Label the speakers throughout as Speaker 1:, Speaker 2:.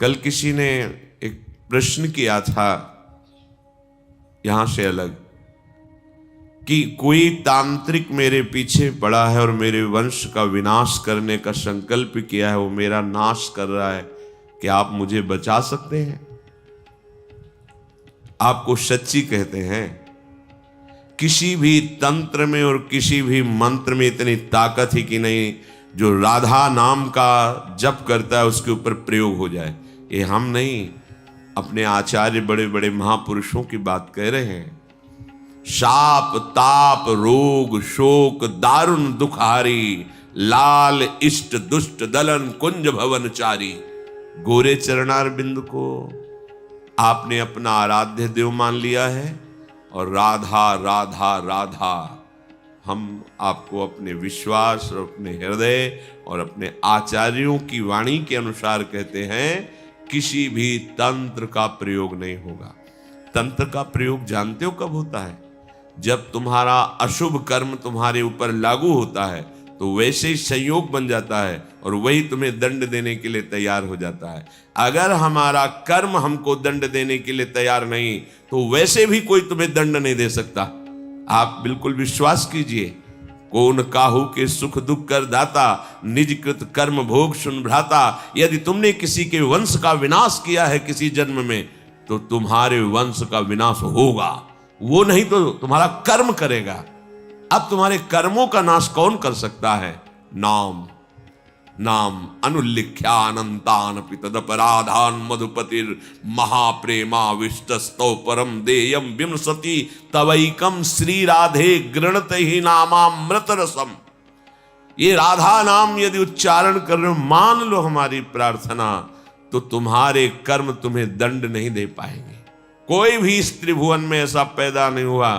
Speaker 1: कल किसी ने एक प्रश्न किया था यहां से अलग कि कोई तांत्रिक मेरे पीछे पड़ा है और मेरे वंश का विनाश करने का संकल्प किया है, वो मेरा नाश कर रहा है, क्या आप मुझे बचा सकते हैं? आपको सच्ची कहते हैं, किसी भी तंत्र में और किसी भी मंत्र में इतनी ताकत ही कि नहीं जो राधा नाम का जप करता है उसके ऊपर प्रयोग हो जाए। ये हम नहीं, अपने आचार्य बड़े बड़े महापुरुषों की बात कह रहे हैं। शाप ताप रोग शोक दारुण दुखारी, लाल इष्ट दुष्ट दलन कुंज भवन चारी। गोरे चरणार बिंदु को आपने अपना आराध्य देव मान लिया है और राधा राधा राधा हम आपको अपने विश्वास और अपने हृदय और अपने आचार्यों की वाणी के अनुसार कहते हैं, किसी भी तंत्र का प्रयोग नहीं होगा। तंत्र का प्रयोग जानते हो कब होता है? जब तुम्हारा अशुभ कर्म तुम्हारे ऊपर लागू होता है तो वैसे ही संयोग बन जाता है और वही तुम्हें दंड देने के लिए तैयार हो जाता है। अगर हमारा कर्म हमको दंड देने के लिए तैयार नहीं तो वैसे भी कोई तुम्हें दंड नहीं दे सकता। आप बिल्कुल विश्वास कीजिए, कौन काहू के सुख दुख कर दाता, निज कृत कर्म भोग सुन भ्राता। यदि तुमने किसी के वंश का विनाश किया है किसी जन्म में तो तुम्हारे वंश का विनाश होगा, वो नहीं तो तुम्हारा कर्म करेगा। अब तुम्हारे कर्मों का नाश कौन कर सकता है? नाम नाम अनुल्लिख्यानंतान पितदपराधान मधुपतिर महाप्रेमाविष्टस्तो परम देयम विमसति तवैकम श्री राधे गृणत ही नामामृत रसम। ये राधा नाम यदि उच्चारण कर रहे हो, मान लो हमारी प्रार्थना, तो तुम्हारे कर्म तुम्हें दंड नहीं दे पाएंगे। कोई भी इस त्रिभुवन में ऐसा पैदा नहीं हुआ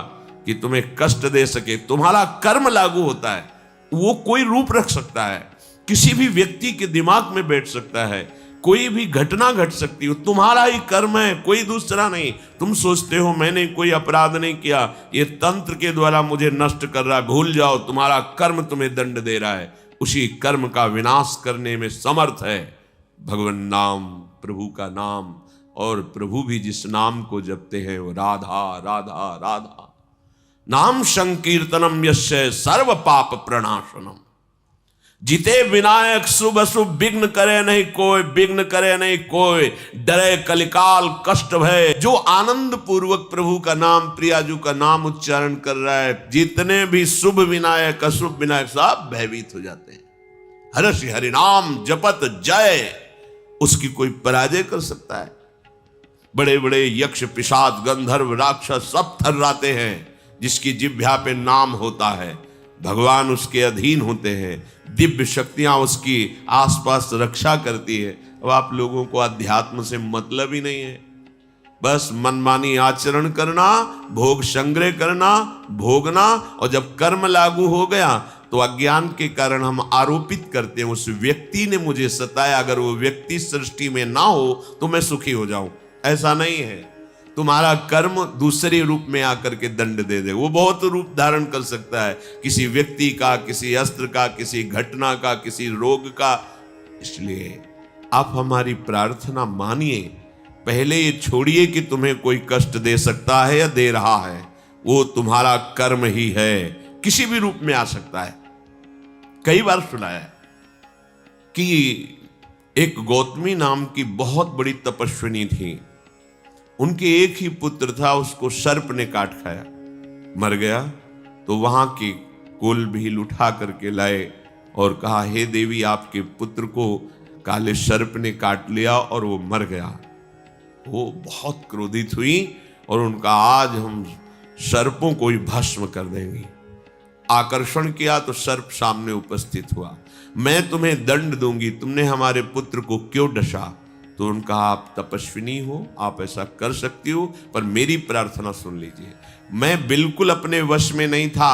Speaker 1: कि तुम्हें कष्ट दे सके। तुम्हारा कर्म लागू होता है, वो कोई रूप रख सकता है, किसी भी व्यक्ति के दिमाग में बैठ सकता है, कोई भी घटना घट सकती है, तुम्हारा ही कर्म है, कोई दूसरा नहीं। तुम सोचते हो मैंने कोई अपराध नहीं किया, ये तंत्र के द्वारा मुझे नष्ट कर रहा है, भूल जाओ, तुम्हारा कर्म तुम्हें दंड दे रहा है। उसी कर्म का विनाश करने में समर्थ है भगवान नाम, प्रभु का नाम। और प्रभु भी जिस नाम को जपते हैं वो राधा राधा राधा। नाम संकीर्तनम यस्य सर्व पाप प्रणाशनम। जिते विनायक शुभ अशुभ विघ्न करे नहीं कोई, विघ्न करे नहीं कोई, डरे कलिकाल कष्ट भय। जो आनंद पूर्वक प्रभु का नाम, प्रियाजू का नाम उच्चारण कर रहा है, जितने भी शुभ विनायक अशुभ विनायक सब भयभीत हो जाते हैं। हर्षि हरिनाम जपत जय, उसकी कोई पराजय कर सकता है? बड़े बड़े यक्ष पिशाच गंधर्व राक्षस सब थर्राते हैं। जिसकी जिह्वा पे नाम होता है भगवान उसके अधीन होते हैं, दिव्य शक्तियां उसकी आसपास रक्षा करती है। अब आप लोगों को अध्यात्म से मतलब ही नहीं है, बस मनमानी आचरण करना, भोग संग्रह करना, भोगना, और जब कर्म लागू हो गया तो अज्ञान के कारण हम आरोपित करते हैं उस व्यक्ति ने मुझे सताया, अगर वो व्यक्ति सृष्टि में ना हो तो मैं सुखी हो जाऊं। ऐसा नहीं है, तुम्हारा कर्म दूसरे रूप में आकर के दंड दे दे। वो बहुत रूप धारण कर सकता है, किसी व्यक्ति का, किसी अस्त्र का, किसी घटना का, किसी रोग का। इसलिए आप हमारी प्रार्थना मानिए, पहले ये छोड़िए कि तुम्हें कोई कष्ट दे सकता है या दे रहा है, वो तुम्हारा कर्म ही है, किसी भी रूप में आ सकता है। कई बार सुना है कि एक गौतमी नाम की बहुत बड़ी तपस्विनी थी, उनके एक ही पुत्र था, उसको सर्प ने काट खाया, मर गया। तो वहां के कुल भील उठा करके लाए और कहा, हे देवी आपके पुत्र को काले सर्प ने काट लिया और वो मर गया। वो बहुत क्रोधित हुई और उनका आज हम सर्पों को ही भस्म कर देंगे। आकर्षण किया तो सर्प सामने उपस्थित हुआ, मैं तुम्हें दंड दूंगी, तुमने हमारे पुत्र को क्यों डसा? तो उनका, आप तपस्विनी हो, आप ऐसा कर सकती हो, पर मेरी प्रार्थना सुन लीजिए। मैं बिल्कुल अपने वश में नहीं था,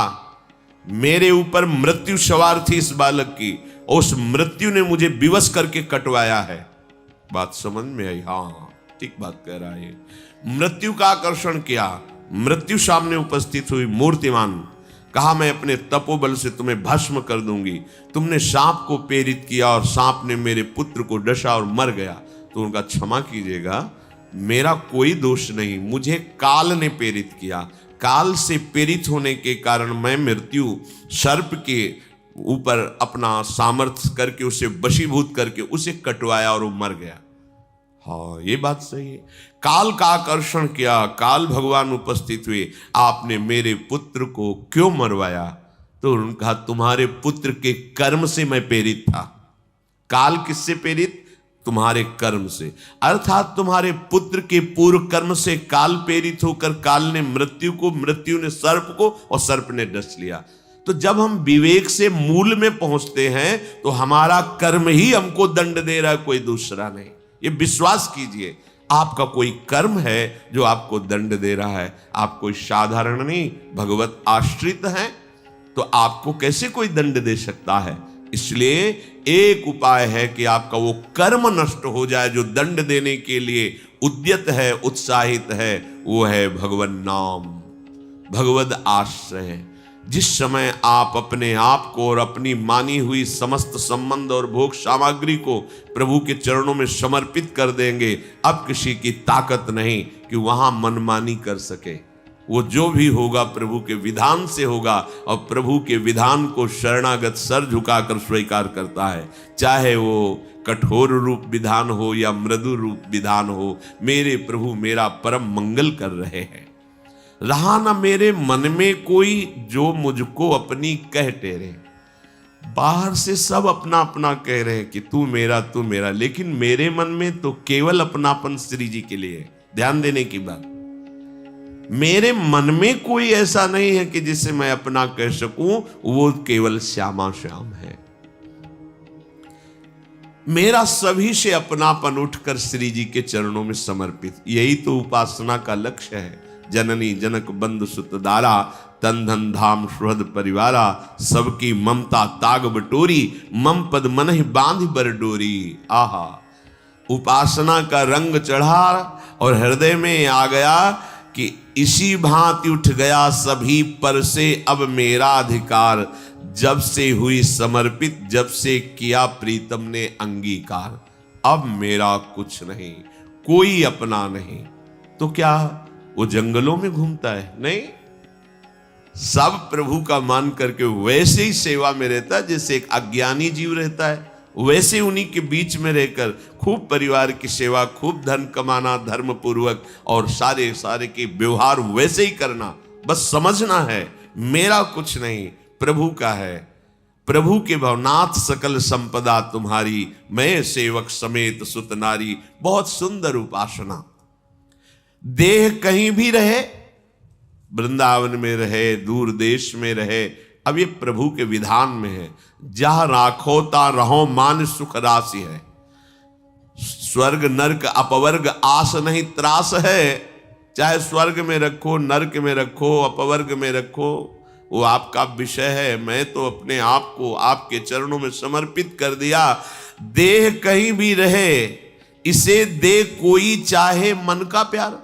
Speaker 1: मेरे ऊपर मृत्यु सवार थी इस बालक की, और उस मृत्यु ने मुझे विवश करके कटवाया है। बात समझ में आई? हाँ, ठीक बात कह रहा है। मृत्यु का आकर्षण किया, मृत्यु सामने उपस्थित हुई मूर्तिमान, कहा मैं अपने तपोबल से तुम्हें भस्म कर दूंगी। तुमने सांप को प्रेरित किया और सांप ने मेरे पुत्र को डसा और मर गया। तो उनका क्षमा कीजिएगा, मेरा कोई दोष नहीं, मुझे काल ने प्रेरित किया। काल से प्रेरित होने के कारण मैं मृत्यु सर्प के ऊपर अपना सामर्थ्य करके उसे वशीभूत करके उसे कटवाया और वो मर गया। हाँ, ये बात सही है। काल का आकर्षण किया, काल भगवान उपस्थित हुए, आपने मेरे पुत्र को क्यों मरवाया? तो उनका तुम्हारे पुत्र के कर्म से मैं प्रेरित था। काल किससे प्रेरित? तुम्हारे कर्म से, अर्थात तुम्हारे पुत्र के पूर्व कर्म से काल प्रेरित होकर काल ने मृत्यु को, मृत्यु ने सर्प को और सर्प ने डस लिया। तो जब हम विवेक से मूल में पहुंचते हैं तो हमारा कर्म ही हमको दंड दे रहा है, कोई दूसरा नहीं। ये विश्वास कीजिए, आपका कोई कर्म है जो आपको दंड दे रहा है। आप कोई साधारण नहीं, भगवत आश्रित हैं, तो आपको कैसे कोई दंड दे सकता है? इसलिए एक उपाय है कि आपका वो कर्म नष्ट हो जाए जो दंड देने के लिए उद्यत है, उत्साहित है, वो है भगवन नाम, भगवद आश्रय। जिस समय आप अपने आप को और अपनी मानी हुई समस्त संबंध और भोग सामग्री को प्रभु के चरणों में समर्पित कर देंगे, अब किसी की ताकत नहीं कि वहां मनमानी कर सके। वो जो भी होगा प्रभु के विधान से होगा, और प्रभु के विधान को शरणागत सर झुकाकर स्वीकार करता है, चाहे वो कठोर रूप विधान हो या मृदु रूप विधान हो। मेरे प्रभु मेरा परम मंगल कर रहे हैं। रहा ना मेरे मन में कोई जो मुझको अपनी कह टेरे। बाहर से सब अपना अपना कह रहे हैं कि तू मेरा, लेकिन मेरे मन में तो केवल अपनापन श्री जी के लिए। ध्यान देने की बात, मेरे मन में कोई ऐसा नहीं है कि जिसे मैं अपना कह सकूं, वो केवल श्यामा श्याम है। मेरा सभी से अपनापन उठकर श्री जी के चरणों में समर्पित, यही तो उपासना का लक्ष्य है। जननी जनक बंधु सुत दारा, तन धन धाम सुहृद परिवारा, सबकी ममता ताग बटोरी, मम पद मन ही बांध बर डोरी। आहा, उपासना का रंग चढ़ा और हृदय में आ गया कि इसी भांति उठ गया सभी पर से अब मेरा अधिकार। जब से हुई समर्पित, जब से किया प्रीतम ने अंगीकार, अब मेरा कुछ नहीं, कोई अपना नहीं। तो क्या वो जंगलों में घूमता है? नहीं, सब प्रभु का मान करके वैसे ही सेवा में रहता है जैसे एक अज्ञानी जीव रहता है। वैसे उन्हीं के बीच में रहकर खूब परिवार की सेवा, खूब धन कमाना धर्म पूर्वक, और सारे के व्यवहार वैसे ही करना। बस समझना है मेरा कुछ नहीं, प्रभु का है। प्रभु के भवनाथ सकल संपदा तुम्हारी, मैं सेवक समेत सुत नारी। बहुत सुंदर उपासना। देह कहीं भी रहे, वृंदावन में रहे, दूर देश में रहे, अब ये प्रभु के विधान में है। जहां राखो ता रहो मान सुख राशि है। स्वर्ग नरक अपवर्ग आस नहीं त्रास है। चाहे स्वर्ग में रखो, नरक में रखो, अपवर्ग में रखो, वो आपका विषय है। मैं तो अपने आप को आपके चरणों में समर्पित कर दिया। देह कहीं भी रहे, इसे दे कोई चाहे मन का प्यार।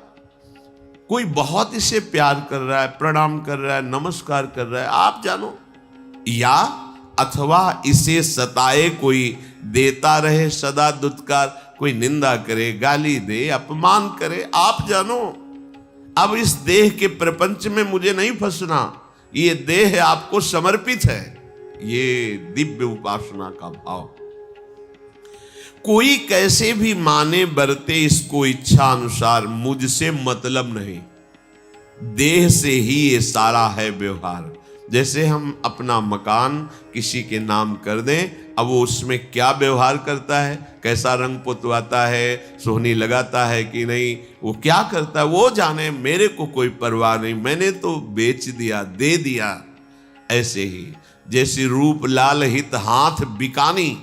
Speaker 1: कोई बहुत इसे प्यार कर रहा है, प्रणाम कर रहा है, नमस्कार कर रहा है, आप जानो, या अथवा इसे सताए कोई, देता रहे सदा दुत्कार। कोई निंदा करे, गाली दे, अपमान करे, आप जानो। अब इस देह के प्रपंच में मुझे नहीं फंसना, ये देह आपको समर्पित है। ये दिव्य उपासना का भाव। कोई कैसे भी माने बरते इसको इच्छा अनुसार, मुझसे मतलब नहीं, देह से ही ये सारा है व्यवहार। जैसे हम अपना मकान किसी के नाम कर दें, अब वो उसमें क्या व्यवहार करता है, कैसा रंग पुतवाता है, सोहनी लगाता है कि नहीं, वो क्या करता है वो जाने, मेरे को कोई परवाह नहीं, मैंने तो बेच दिया, दे दिया। ऐसे ही जैसे रूप लाल हित हाथ बिकानी,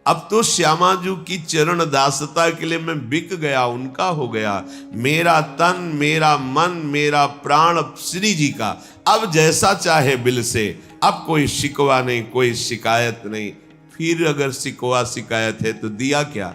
Speaker 1: अब तो श्यामाजू की चरण दासता के लिए मैं बिक गया, उनका हो गया। मेरा तन, मेरा मन, मेरा प्राण श्री जी का। अब जैसा चाहे बिल से, अब कोई शिकवा नहीं, कोई शिकायत नहीं। फिर अगर शिकवा शिकायत है तो दिया क्या?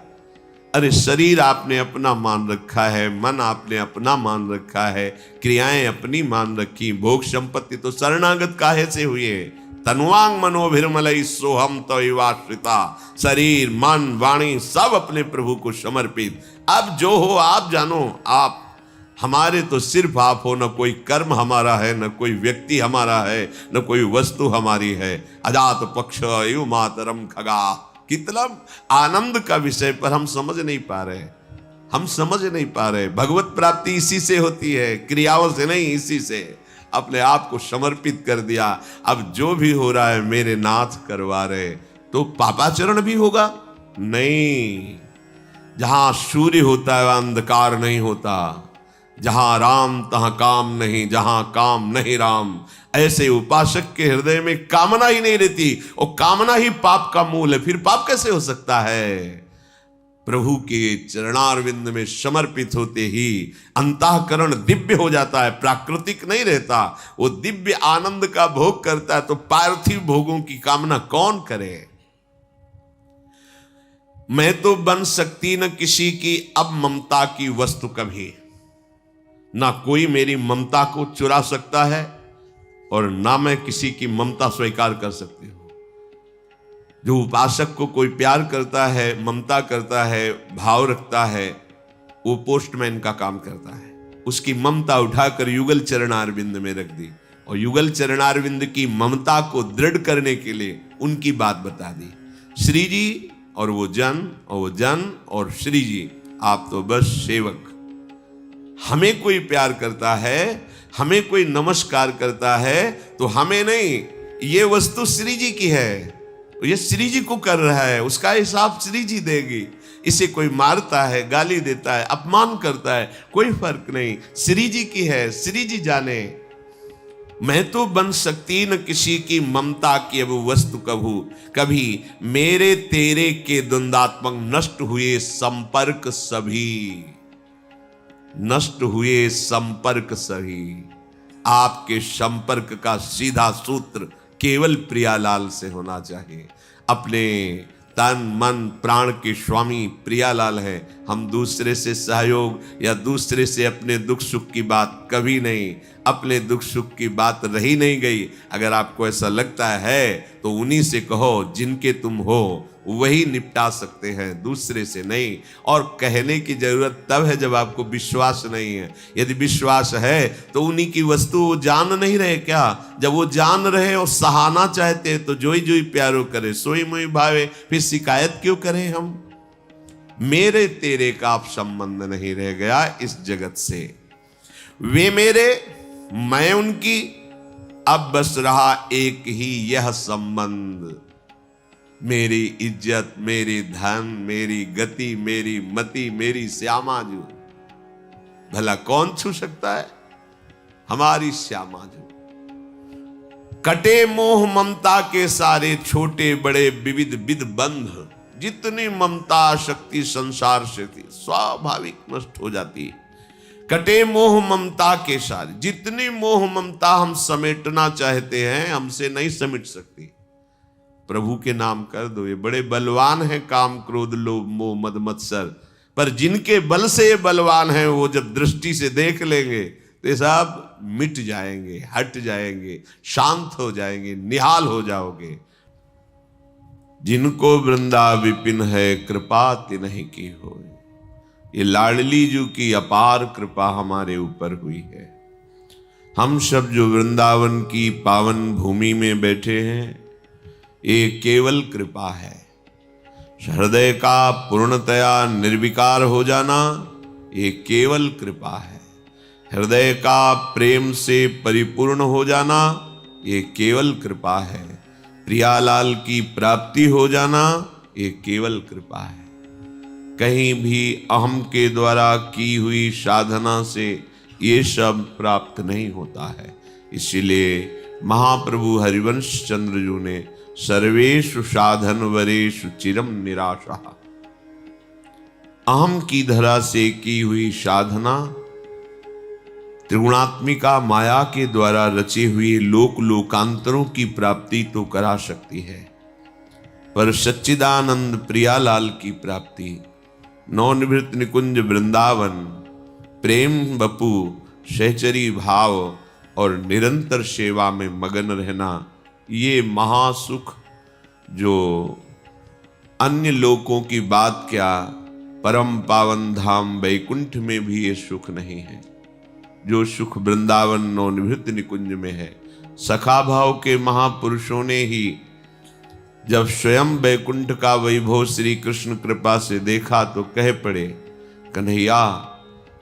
Speaker 1: अरे शरीर आपने अपना मान रखा है, मन आपने अपना मान रखा है, क्रियाएं अपनी मान रखी, भोग संपत्ति तो शरणागत काहे से हुई है? तनुवांग मनोभिर्मलई सोहम तवैवाश्रिता। शरीर मन वाणी सब अपने प्रभु को समर्पित। अब जो हो आप जानो। आप हमारे तो सिर्फ आप हो, न कोई कर्म हमारा है, न कोई व्यक्ति हमारा है, न कोई वस्तु हमारी है। अजात पक्ष एवं मातरम खगा। कितना आनंद का विषय पर हम समझ नहीं पा रहे, हम समझ नहीं पा रहे। भगवत प्राप्ति इसी से होती है, क्रियाओं से नहीं, इसी से। अपने आप को समर्पित कर दिया। अब जो भी हो रहा है मेरे नाथ करवा रहे। तो पापाचरण भी होगा नहीं। जहां सूर्य होता है वहां अंधकार नहीं होता। जहां राम तहां काम नहीं, जहां काम नहीं राम। ऐसे उपासक के हृदय में कामना ही नहीं रहती, और कामना ही पाप का मूल है। फिर पाप कैसे हो सकता है? प्रभु के चरणारविंद में समर्पित होते ही अंतःकरण दिव्य हो जाता है, प्राकृतिक नहीं रहता। वो दिव्य आनंद का भोग करता है। तो पार्थिव भोगों की कामना कौन करे? मैं तो बन सकती न किसी की अब ममता की वस्तु कभी। ना कोई मेरी ममता को चुरा सकता है, और ना मैं किसी की ममता स्वीकार कर सकती हूं। जो उपासक को कोई प्यार करता है, ममता करता है, भाव रखता है, वो पोस्टमैन का काम करता है। उसकी ममता उठाकर युगल चरणारविंद में रख दी, और युगल चरणारविंद की ममता को दृढ़ करने के लिए उनकी बात बता दी। श्री जी और वो जन, और वो जन और श्री जी, आप तो बस सेवक। हमें कोई प्यार करता है, हमें कोई नमस्कार करता है, तो हमें नहीं, ये वस्तु श्री जी की है, ये श्री जी को कर रहा है, उसका हिसाब श्री जी देगी। इसे कोई मारता है, गाली देता है, अपमान करता है, कोई फर्क नहीं, श्री जी की है, श्री जी जाने। मैं तो बन सकती न किसी की ममता की अब वस्तु कभू। कभी मेरे तेरे के द्वंद्वात्मक नष्ट हुए संपर्क सभी, नष्ट हुए संपर्क सभी। आपके संपर्क का सीधा सूत्र केवल प्रियालाल से होना चाहिए। अपने तन मन प्राण के स्वामी प्रियालाल है। हम दूसरे से सहयोग या दूसरे से अपने दुख सुख की बात कभी नहीं। अपने दुख सुख की बात रही नहीं गई। अगर आपको ऐसा लगता है तो उन्हीं से कहो जिनके तुम हो, वही निपटा सकते हैं, दूसरे से नहीं। और कहने की जरूरत तब है जब आपको विश्वास नहीं है। यदि विश्वास है तो उन्हीं की वस्तु वो जान नहीं रहे क्या? जब वो जान रहे और सहाना चाहते तो जोई जोई प्यारो करे, सोई मोई भावे, फिर शिकायत क्यों करें हम? मेरे तेरे का आप संबंध नहीं रह गया इस जगत से। वे मेरे, मैं उनकी, अब बस रहा एक ही यह संबंध। मेरी इज्जत, मेरी धन, मेरी गति, मेरी मति, मेरी श्यामा जू, भला कौन छू सकता है? हमारी श्यामा जू। कटे मोह ममता के सारे छोटे बड़े विविध विध बंध। जितनी ममता शक्ति संसार से थी स्वाभाविक नष्ट हो जाती है। कटे मोह ममता के सारे, जितनी मोह ममता हम समेटना चाहते हैं हमसे नहीं समेट सकती। प्रभु के नाम कर दो। ये बड़े बलवान हैं, काम क्रोध लोभ मोह मद मत्सर, पर जिनके बल से ये बलवान हैं वो जब दृष्टि से देख लेंगे तो ये सब मिट जाएंगे, हट जाएंगे, शांत हो जाएंगे, निहाल हो जाओगे। जिनको वृंदा विपिन है कृपा तिन्हीं की होए। ये लाडली जू की अपार कृपा हमारे ऊपर हुई है। हम सब जो वृंदावन की पावन भूमि में बैठे हैं, ये केवल कृपा है। हृदय का पूर्णतया निर्विकार हो जाना ये केवल कृपा है। हृदय का प्रेम से परिपूर्ण हो जाना ये केवल कृपा है। प्रियालाल की प्राप्ति हो जाना ये केवल कृपा है। कहीं भी अहम के द्वारा की हुई साधना से ये सब प्राप्त नहीं होता है। इसीलिए महाप्रभु हरिवंश चंद्रजू ने सर्वेषु साधन वरेषु चिरम निराशा, अहम की धरा से की हुई साधना त्रिगुणात्मिका माया के द्वारा रची हुई लोक लोकांतरों की प्राप्ति तो करा सकती है, पर सच्चिदानंद प्रियालाल की प्राप्ति, नवनिवृत्त निकुंज वृंदावन, प्रेम बपू, सहचरी भाव और निरंतर सेवा में मगन रहना, ये महासुख जो अन्य लोकों की बात क्या, परम पावन धाम वैकुंठ में भी ये सुख नहीं है। जो सुख वृंदावन नवनिभृत निकुंज में है। सखा भाव के महापुरुषों ने ही जब स्वयं वैकुंठ का वैभव श्री कृष्ण कृपा से देखा तो कह पड़े, कन्हैया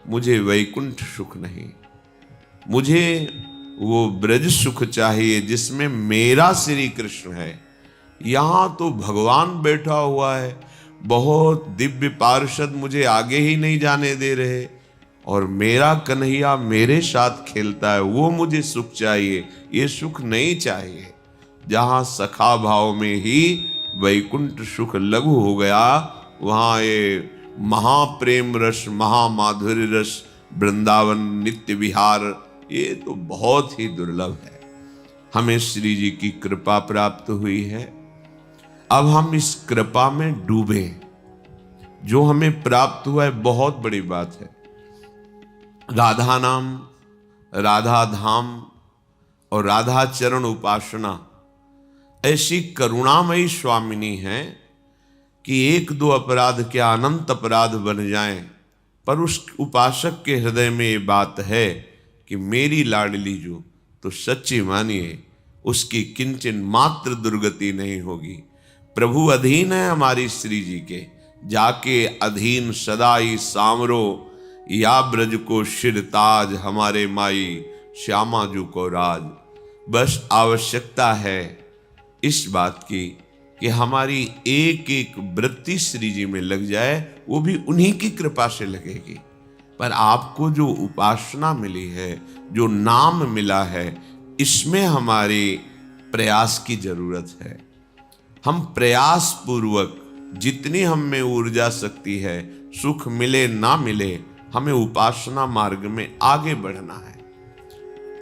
Speaker 1: मुझे वैकुंठ सुख नहीं, मुझे वो ब्रज सुख चाहिए जिसमें मेरा श्री कृष्ण है। यहां तो भगवान बैठा हुआ है, बहुत दिव्य पार्षद मुझे आगे ही नहीं जाने दे रहे, और मेरा कन्हैया मेरे साथ खेलता है, वो मुझे सुख चाहिए, ये सुख नहीं चाहिए। जहां सखा भाव में ही वैकुंठ सुख लघु हो गया, वहां ये महाप्रेम रस, महामाधुर्य रस, वृंदावन नित्य विहार, ये तो बहुत ही दुर्लभ है। हमें श्री जी की कृपा प्राप्त हुई है। अब हम इस कृपा में डूबे। जो हमें प्राप्त हुआ है बहुत बड़ी बात है। राधा नाम, राधा धाम और राधा चरण उपासना ऐसी करुणामयी स्वामिनी है कि एक दो अपराध क्या अनंत अपराध बन जाएं, पर उस उपासक के हृदय में ये बात है कि मेरी लाडली जो, तो सच्ची मानिए उसकी किंचन मात्र दुर्गति नहीं होगी। प्रभु अधीन है हमारी श्री जी के, जाके अधीन सदाई सामरो, या ब्रज को शिर ताज, हमारे माई श्यामा जू को राज। बस आवश्यकता है इस बात की कि हमारी एक एक वृत्ति श्री जी में लग जाए, वो भी उन्हीं की कृपा से लगेगी। पर आपको जो उपासना मिली है, जो नाम मिला है, इसमें हमारे प्रयास की जरूरत है। हम प्रयास पूर्वक जितनी हम में ऊर्जा शक्ति है, सुख मिले ना मिले, हमें उपासना मार्ग में आगे बढ़ना है।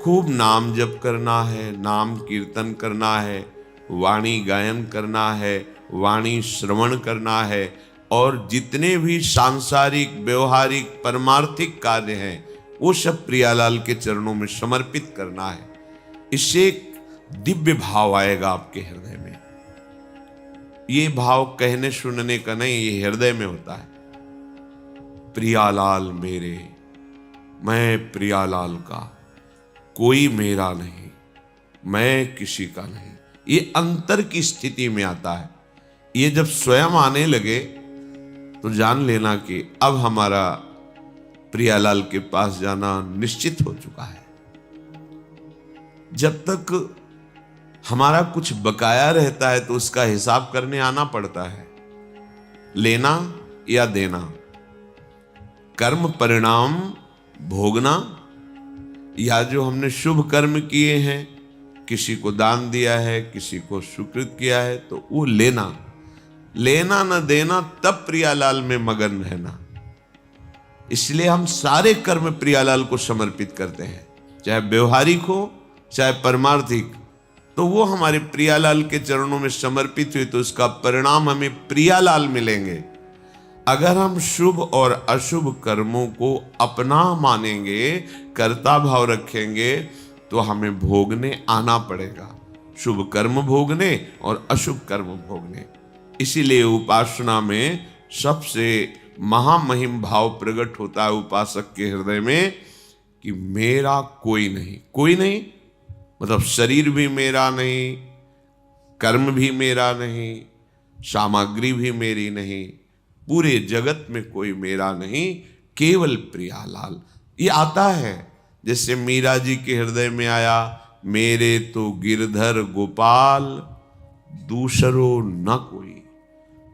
Speaker 1: खूब नाम जप करना है, नाम कीर्तन करना है, वाणी गायन करना है, वाणी श्रवण करना है, और जितने भी सांसारिक व्यवहारिक परमार्थिक कार्य हैं वो सब प्रियालाल के चरणों में समर्पित करना है। इससे एक दिव्य भाव आएगा आपके हृदय में। ये भाव कहने सुनने का नहीं, ये हृदय में होता है। प्रियालाल मेरे, मैं प्रियालाल का, कोई मेरा नहीं, मैं किसी का नहीं, ये अंतर की स्थिति में आता है। ये जब स्वयं आने लगे तो जान लेना कि अब हमारा प्रियालाल के पास जाना निश्चित हो चुका है। जब तक हमारा कुछ बकाया रहता है तो उसका हिसाब करने आना पड़ता है, लेना या देना, कर्म परिणाम भोगना, या जो हमने शुभ कर्म किए हैं, किसी को दान दिया है, किसी को स्वीकृत किया है, तो वो लेना, लेना न देना, तब प्रियालाल में मगन रहना। इसलिए हम सारे कर्म प्रियालाल को समर्पित करते हैं, चाहे व्यवहारिक हो चाहे परमार्थिक, तो वो हमारे प्रियालाल के चरणों में समर्पित हुए तो उसका परिणाम हमें प्रियालाल मिलेंगे। अगर हम शुभ और अशुभ कर्मों को अपना मानेंगे, कर्ता भाव रखेंगे, तो हमें भोगने आना पड़ेगा, शुभ कर्म भोगने और अशुभ कर्म भोगने। इसीलिए उपासना में सबसे महामहिम भाव प्रकट होता है उपासक के हृदय में कि मेरा कोई नहीं। कोई नहीं मतलब शरीर भी मेरा नहीं, कर्म भी मेरा नहीं, सामग्री भी मेरी नहीं, पूरे जगत में कोई मेरा नहीं, केवल प्रियालाल। ये आता है जैसे मीरा जी के हृदय में आया, मेरे तो गिरधर गोपाल दूसरो न कोई।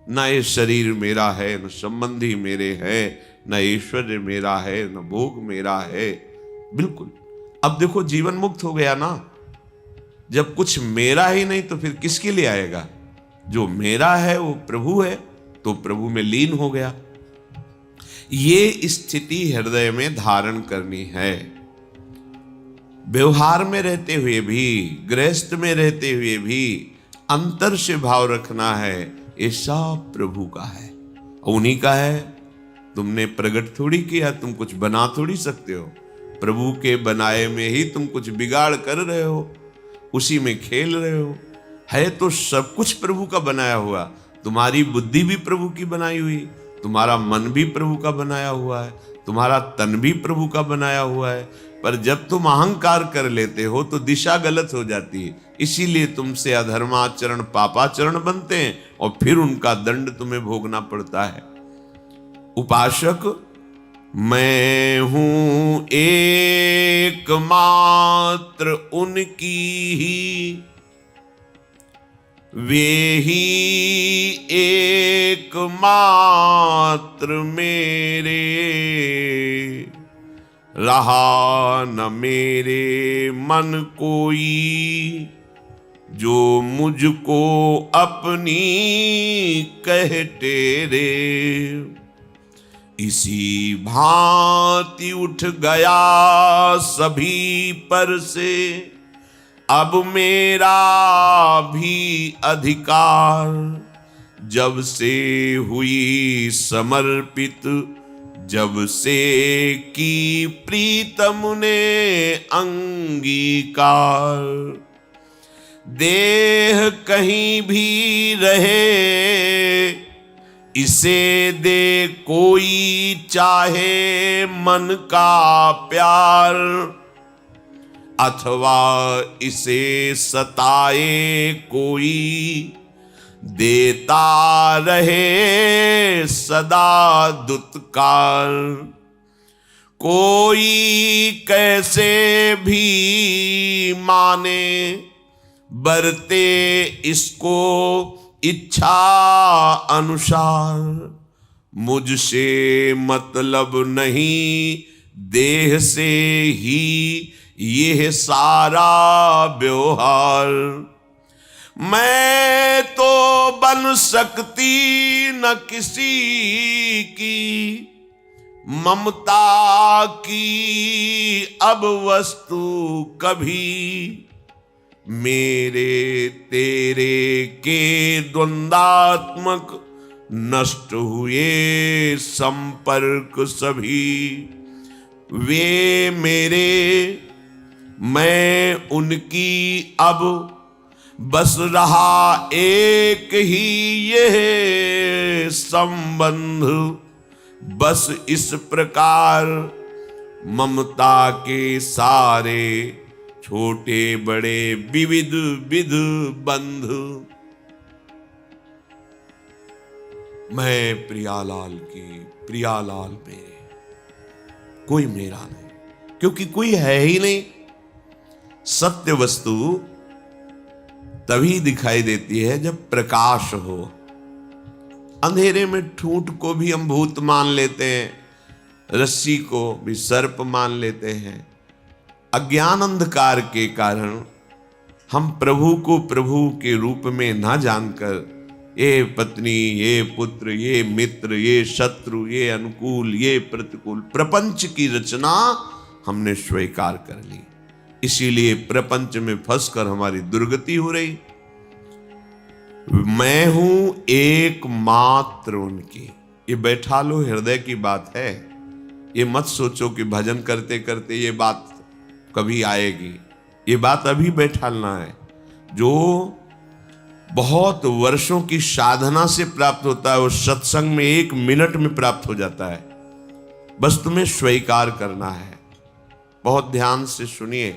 Speaker 1: न ये शरीर मेरा है, न संबंधी मेरे हैं, न ऐश्वर्य मेरा है, न भोग मेरा है। बिल्कुल। अब देखो जीवन मुक्त हो गया ना। जब कुछ मेरा ही नहीं तो फिर किसके लिए आएगा? जो मेरा है वो प्रभु है, तो प्रभु में लीन हो गया। ये स्थिति हृदय में धारण करनी है। व्यवहार में रहते हुए भी, गृहस्थ में रहते हुए भी अंतर से भाव रखना है, ये सब प्रभु का है, उन्हीं का है। तुमने प्रकट थोड़ी किया, तुम कुछ बना थोड़ी सकते हो। प्रभु के बनाए में ही तुम कुछ बिगाड़ कर रहे हो। उसी में खेल रहे हो। है तो सब कुछ प्रभु का बनाया हुआ, तुम्हारी बुद्धि भी प्रभु की बनाई हुई, तुम्हारा मन भी प्रभु का बनाया हुआ है, तुम्हारा तन भी प्रभु का बनाया हुआ है। पर जब तुम अहंकार कर लेते हो तो दिशा गलत हो जाती है, इसीलिए तुमसे अधर्माचरण पापाचरण बनते हैं और फिर उनका दंड तुम्हें भोगना पड़ता है। उपासक, मैं हूं एकमात्र उनकी ही, वे ही एकमात्र मेरे, रहा न मेरे मन कोई, जो मुझको अपनी कह तेरे। इसी भांति उठ गया सभी पर से, अब मेरा भी अधिकार, जब से हुई समर्पित, जब से की प्रीतम ने अंगीकार। देह कहीं भी रहे, इसे दे कोई चाहे मन का प्यार, अथवा इसे सताए कोई, देता रहे सदा दुत्कार। कोई कैसे भी माने, बरते इसको इच्छा अनुसार, मुझसे मतलब नहीं, देह से ही यह सारा व्यवहार। मैं तो बन सकती न किसी की, ममता की अब वस्तु कभी, मेरे तेरे के द्वंद्वात्मक नष्ट हुए संपर्क सभी। वे मेरे, मैं उनकी, अब बस रहा एक ही यह संबंध। बस इस प्रकार ममता के सारे छोटे बड़े विविध विध बंध। मैं प्रियालाल की, प्रियालाल मेरे, कोई मेरा नहीं, क्योंकि कोई है ही नहीं। सत्य वस्तु तभी दिखाई देती है जब प्रकाश हो। अंधेरे में ठूंठ को भी हम भूत मान लेते हैं, रस्सी को भी सर्प मान लेते हैं। अज्ञान अंधकार के कारण हम प्रभु को प्रभु के रूप में ना जानकर ये पत्नी, ये पुत्र, ये मित्र, ये शत्रु, ये अनुकूल, ये प्रतिकूल, प्रपंच की रचना हमने स्वीकार कर ली। इसीलिए प्रपंच में फंसकर हमारी दुर्गति हो रही। मैं हूं एकमात्र उनकी, ये बैठा लो, हृदय की बात है। ये मत सोचो कि भजन करते करते ये बात कभी आएगी। ये बात अभी बैठालना है। जो बहुत वर्षों की साधना से प्राप्त होता है वो सत्संग में 1 मिनट में प्राप्त हो जाता है। बस तुम्हें स्वीकार करना है। बहुत ध्यान से सुनिए।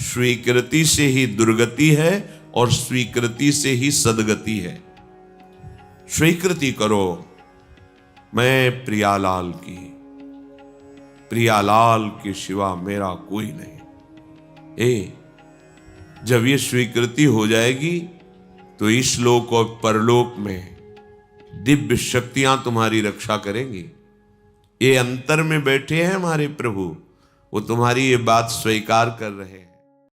Speaker 1: स्वीकृति से ही दुर्गति है और स्वीकृति से ही सदगति है। स्वीकृति करो, मैं प्रियालाल की, प्रियालाल के सिवा मेरा कोई नहीं। जब ये स्वीकृति हो जाएगी तो इस लोक और परलोक में दिव्य शक्तियां तुम्हारी रक्षा करेंगी। ये अंतर में बैठे हैं हमारे प्रभु, वो तुम्हारी ये बात स्वीकार कर रहे हैं।